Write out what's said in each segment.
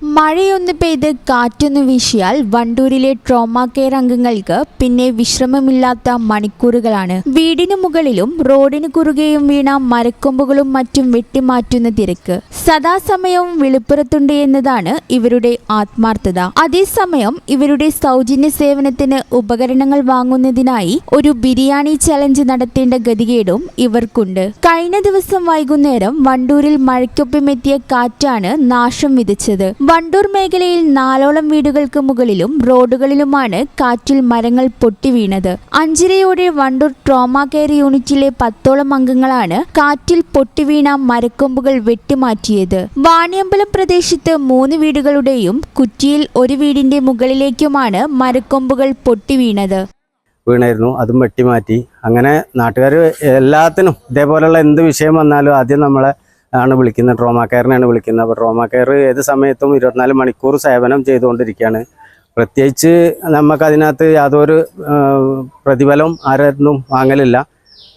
മഴയൊന്ന് പെയ്ത് കാറ്റൊന്ന് വീശിയാൽ വണ്ടൂരിലെ trauma care അംഗങ്ങൾക്ക് പിന്നെ വിശ്രമമില്ലാത്ത മണിക്കൂറുകളാണ്. വീടിനു മുകളിലും റോഡിന് കുറുകെയും വീണ മരക്കൊമ്പുകളും മറ്റും വെട്ടിമാറ്റുന്ന തിരക്ക് സദാസമയവും വെളിപ്പുറത്തുണ്ട് എന്നതാണ് ഇവരുടെ ആത്മാർത്ഥത. അതേസമയം ഇവരുടെ സൗജന്യ സേവനത്തിന് ഉപകരണങ്ങൾ വാങ്ങുന്നതിനായി ഒരു ബിരിയാണി ചലഞ്ച് നടത്തേണ്ട ഗതികേടും ഇവർക്കുണ്ട്. കഴിഞ്ഞ ദിവസം വൈകുന്നേരം വണ്ടൂരിൽ മഴയ്ക്കൊപ്പമെത്തിയ കാറ്റാണ് നാശം വിതച്ചത്. വണ്ടൂർ മേഖലയിൽ 4ഓളം വീടുകൾക്ക് മുകളിലും റോഡുകളിലുമാണ് കാറ്റിൽ മരങ്ങൾ പൊട്ടി വീണത്. 5:30 വണ്ടൂർ ട്രോമ കെയർ യൂണിറ്റിലെ 10ഓളം അംഗങ്ങളാണ് കാറ്റിൽ പൊട്ടിവീണ മരക്കൊമ്പുകൾ വെട്ടിമാറ്റിയത്. വാണിയമ്പലം പ്രദേശത്ത് 3 വീടുകളുടെയും കുറ്റിയിൽ ഒരു വീടിന്റെ മുകളിലേക്കുമാണ് മരക്കൊമ്പുകൾ പൊട്ടിവീണത്. വീണായിരുന്നു, അതും വെട്ടിമാറ്റി. അങ്ങനെ നാട്ടുകാർ എല്ലാത്തിനും ഇതേപോലെയുള്ള എന്ത് വിഷയം വന്നാലും ആദ്യം നമ്മളെ ആണ് വിളിക്കുന്നത്, ട്രോമ കെയറിനെയാണ് വിളിക്കുന്നത്. അപ്പോൾ ട്രോമ കെയർ ഏത് സമയത്തും 24 മണിക്കൂർ സേവനം ചെയ്തുകൊണ്ടിരിക്കുകയാണ്. പ്രത്യേകിച്ച് നമുക്കതിനകത്ത് യാതൊരു പ്രതിഫലവും ആരും വാങ്ങലില്ല.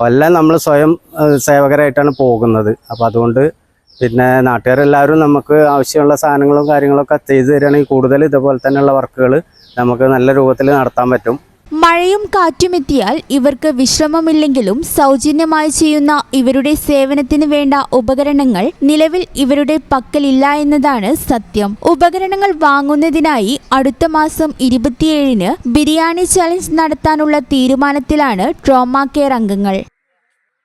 എല്ലാം നമ്മൾ സ്വയം സേവകരായിട്ടാണ് പോകുന്നത്. അപ്പോൾ അതുകൊണ്ട് പിന്നെ നാട്ടുകാരെല്ലാവരും നമുക്ക് ആവശ്യമുള്ള സാധനങ്ങളും കാര്യങ്ങളൊക്കെ ചെയ്തു തരികയാണെങ്കിൽ കൂടുതൽ ഇതുപോലെ തന്നെയുള്ള വർക്കുകൾ നമുക്ക് നല്ല രൂപത്തിൽ നടത്താൻ പറ്റും. മഴയും കാറ്റുമെത്തിയാൽ ഇവർക്ക് വിശ്രമമില്ലെങ്കിലും സൗജന്യമായി ചെയ്യുന്ന ഇവരുടെ സേവനത്തിന് വേണ്ട ഉപകരണങ്ങൾ നിലവിൽ ഇവരുടെ പക്കലില്ല എന്നതാണ് സത്യം. ഉപകരണങ്ങൾ വാങ്ങുന്നതിനായി അടുത്ത മാസം 27-ന് ബിരിയാണി ചലഞ്ച് നടത്താനുള്ള തീരുമാനത്തിലാണ് ട്രോമ കെയർ അംഗങ്ങൾ.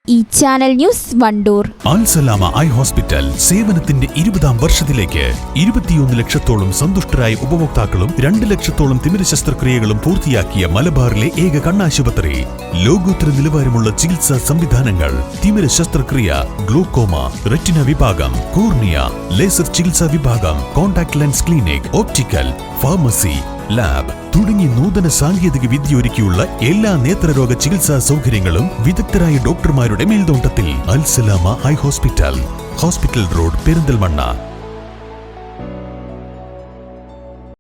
ഈ channel news Wandoor. Al Salama eye hospital സേവനത്തിന്റെ 20ാം വർഷത്തിലേക്ക് 21 ലക്ഷത്തോളം സന്തുഷ്ടരായ ഉപഭോക്താക്കളും 2 ലക്ഷത്തോളം തിമിര ശസ്ത്രക്രിയകളും പൂർത്തിയാക്കിയ മലബാറിലെ ഏക കണ്ണാശുപത്രി. ലോകോത്തര നിലവാരമുള്ള ചികിത്സാ സംവിധാനങ്ങൾ, തിമിര ശസ്ത്രക്രിയ, ഗ്ലൂക്കോമ, റെറ്റിന വിഭാഗം, കോർണിയ, ലേസർ ചികിത്സാ വിഭാഗം, contact lens clinic, optical, pharmacy, lab തുടങ്ങി നൂതന സാങ്കേതിക വിദ്യ ഒരുക്കിയുള്ള എല്ലാ നേത്രരോഗ ചികിത്സാ സൗകര്യങ്ങളും വിദഗ്ധരായ ഡോക്ടർമാരുടെ മേൽനോട്ടത്തിൽ. Al Salama eye hospital, hospital road, Perinthalmanna.